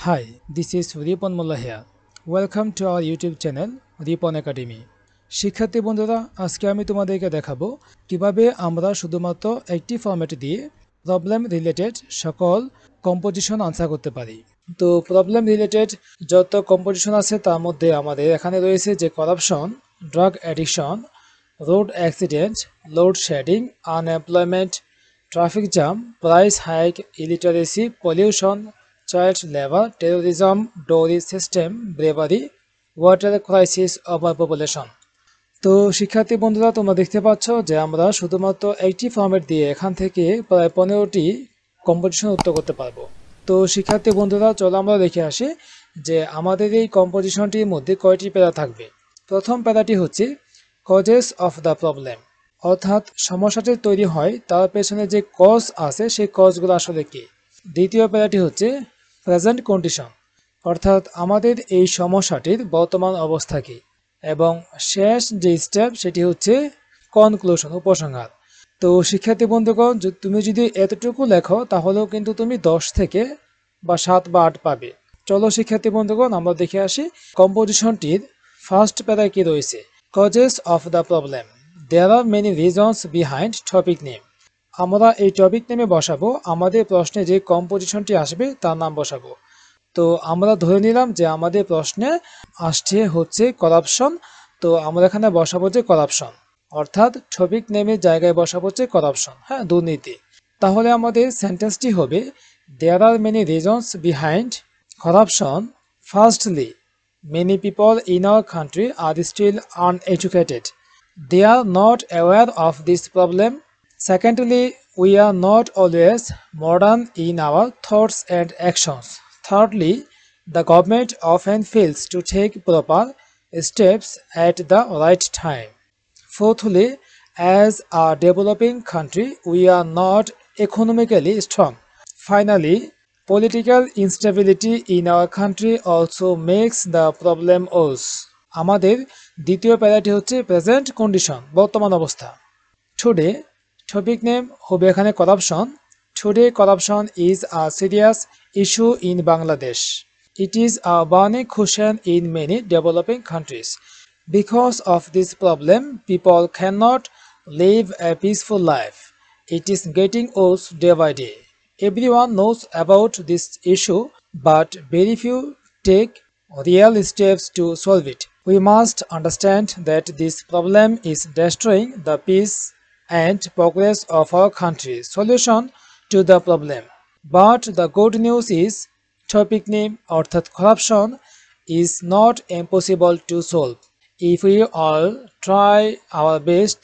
Hi, this is Ripon Mullah here. Welcome to our YouTube channel Ripon Academy. শিক্ষার্থী বন্ধুরা, আজকে আমি তোমাদেরকে দেখাবো কিভাবে আমরা শুধুমাত্র একটি ফরম্যাট দিয়ে প্রবলেম রিলেটেড সকল কম্পোজিশন আনসার করতে পারি। তো প্রবলেম রিলেটেড যত কম্পোজিশন আছে তার মধ্যে আমাদের এখানে রয়েছে যে corruption, drug addiction, road accident, load shedding, unemployment, traffic jam, price hike, illiteracy, pollution, child labor, terrorism, dowry system, bravery, water crisis, overpopulation। তো শিক্ষার্থী বন্ধুরা, তোমরা দেখতে পাচ্ছ যে আমরা শুধুমাত্র একটি ফরম্যাট দিয়ে এখান থেকে প্রায় 15টি কম্পোজিশন উত্তর করতে পারবো। তো শিক্ষার্থী বন্ধুরা, চলো আমরা দেখে আসি যে আমাদের এই কম্পোজিশনটির মধ্যে কয়টি প্যারা থাকবে। প্রথম প্যারাটি হচ্ছে কজেস অফ দ্য প্রবলেম, অর্থাৎ সমস্যাটি তৈরি হয় তার পেছনে যে কজ আছে সেই কজগুলো আসলে কি। দ্বিতীয় প্যারাটি হচ্ছে প্রেজেন্ট কন্ডিশন, অর্থাৎ আমাদের এই সমস্যাটির বর্তমান অবস্থা কি। এবং শেষ যে স্টেপ সেটি হচ্ছে কনক্লুশন, উপসংহার। তো শিক্ষার্থী বন্ধুগণ, তুমি যদি এতটুকু লেখো তাহলেও কিন্তু তুমি 10 থেকে বা 7 বা 8 পাবে। চলো শিক্ষার্থী বন্ধুগণ, আমরা দেখে আসি কম্পোজিশনটির ফার্স্ট প্যারায় কি রয়েছে। Causes of the problem, there are many reasons behind topic name. আমরা এই টপিক নেমে বসাবো আমাদের প্রশ্নে যে কম্পোজিশনটি আসবে তার নাম বসাবো। তো আমরা ধরে নিলাম যে আমাদের প্রশ্নে আসছে হচ্ছে করাপশন, তো আমরা এখানে বসাবো যে করাপশন, অর্থাৎ টপিক নেমের জায়গায় বসাবো হচ্ছে করাপশন, হ্যাঁ, দুর্নীতি। তাহলে আমাদের সেন্টেন্সটি হবে there are many reasons behind corruption. Firstly, many people in our country are still uneducated. They are not aware of this problem. Secondly, we are not always modern in our thoughts and actions. Thirdly, the government often fails to take proper steps at the right time. Fourthly, as a developing country, we are not economically strong. Finally, political instability in our country also makes the problem worse. আমাদের দ্বিতীয় প্যারাটি হচ্ছে present condition, বর্তমান অবস্থা। Today, topic name হবে এখানে corruption. Today corruption is a serious issue in Bangladesh. It is a burning question in many developing countries. Because of this problem, people cannot live a peaceful life. It is getting worse day by day. Everyone knows about this issue, but very few take real steps to solve it. We must understand that this problem is destroying the peace and progress of our country. Solution to the problem. But the good news is, topic name অর্থাৎ corruption is not impossible to solve. If we all try our best,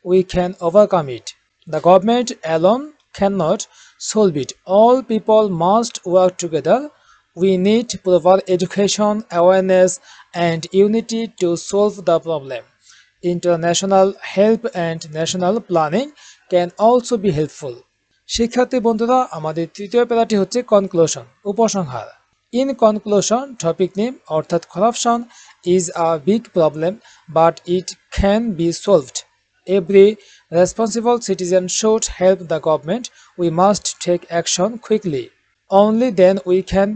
we can overcome it. The government alone cannot solve it. All people must work together. We need proper education, awareness, and unity to solve the problem. International help and national planning can also be helpful. শিক্ষার্থী বন্ধুরা, আমাদের তৃতীয় প্যারাটি হচ্ছে conclusion, উপসংহার। In conclusion, topic name অর্থাৎ corruption is a big problem, but it can be solved. Every responsible citizen should help the government. We must take action quickly. Only then we can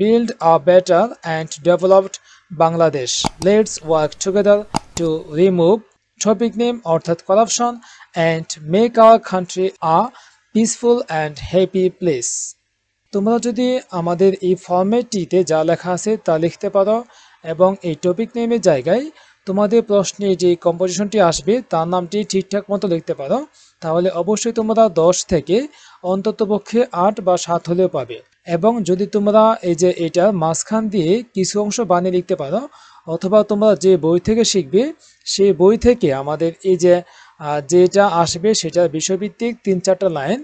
build a better and developed Bangladesh. Let's work together to remove topic name অর্থাৎ corruption and make our country a peaceful and happy place. তোমরা যদি আমাদের এই ফরম্যাটটিতে যা লেখা আছে তা লিখতে পারো এবং এই টপিক নেমের জায়গায় তোমাদের প্রশ্নে যে কম্পোজিশনটি আসবে তার নামটি ঠিকঠাক মতো লিখতে পারো, তাহলে অবশ্যই তোমরা 10 থেকে অন্ততপক্ষে 8 বা 7 হলেও পাবে। এবং যদি তোমরা এই যে এটার মাঝখান দিয়ে কিছু অংশ বানিয়ে লিখতে পারো, অথবা তোমরা যে বই থেকে শিখবে সেই বই থেকে আমাদের এই যে যেটা আসবে সেটার বিষয়ভিত্তিক 3-4টা লাইন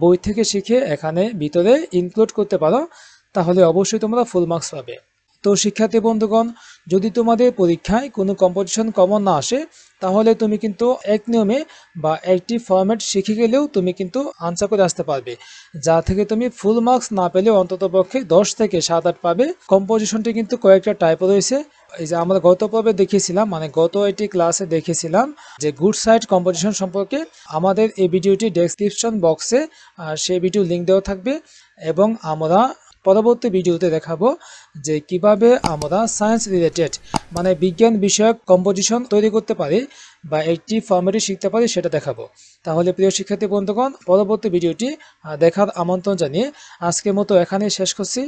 বই থেকে শিখে এখানে ভিতরে ইনক্লুড করতে পারো, তাহলে অবশ্যই তোমরা ফুল মার্কস পাবে। তো শিক্ষার্থী বন্ধুগণ, যদি তোমাদের পরীক্ষায় কোনো কম্পোজিশন কমন না আসে তাহলে তুমি কিন্তু এক নিয়মে বা একটি ফরম্যাট শিখে গেলেও তুমি কিন্তু আনসার করে আসতে পারবে, যা থেকে তুমি ফুল মার্কস না পেলেও অন্ততপক্ষে 10 থেকে 7-8 পাবে। কম্পোজিশনটি কিন্তু কয়েকটা টাইপ রয়েছে। এই যে আমরা গত পর্বে দেখিয়েছিলাম, মানে গত এটি ক্লাসে দেখেছিলাম যে গুড সাইড কম্পোজিশন সম্পর্কে। আমাদের এই ভিডিওটি ডেসক্রিপশন বক্সে সেই ভিডিও লিঙ্ক দেওয়া থাকবে এবং আমরা পরবর্তী ভিডিওতে দেখাবো যে কিভাবে আমরা সায়েন্স রিলেটেড মানে বিজ্ঞান বিষয়ক কম্পোজিশন তৈরি করতে পারি বা একটি ফরম্যাটে শিখতে পারি সেটা দেখাবো। তাহলে প্রিয় শিক্ষার্থী বন্ধুগণ, পরবর্তী ভিডিওটি দেখার আমন্ত্রণ জানিয়ে আজকের মতো এখানেই শেষ করছি।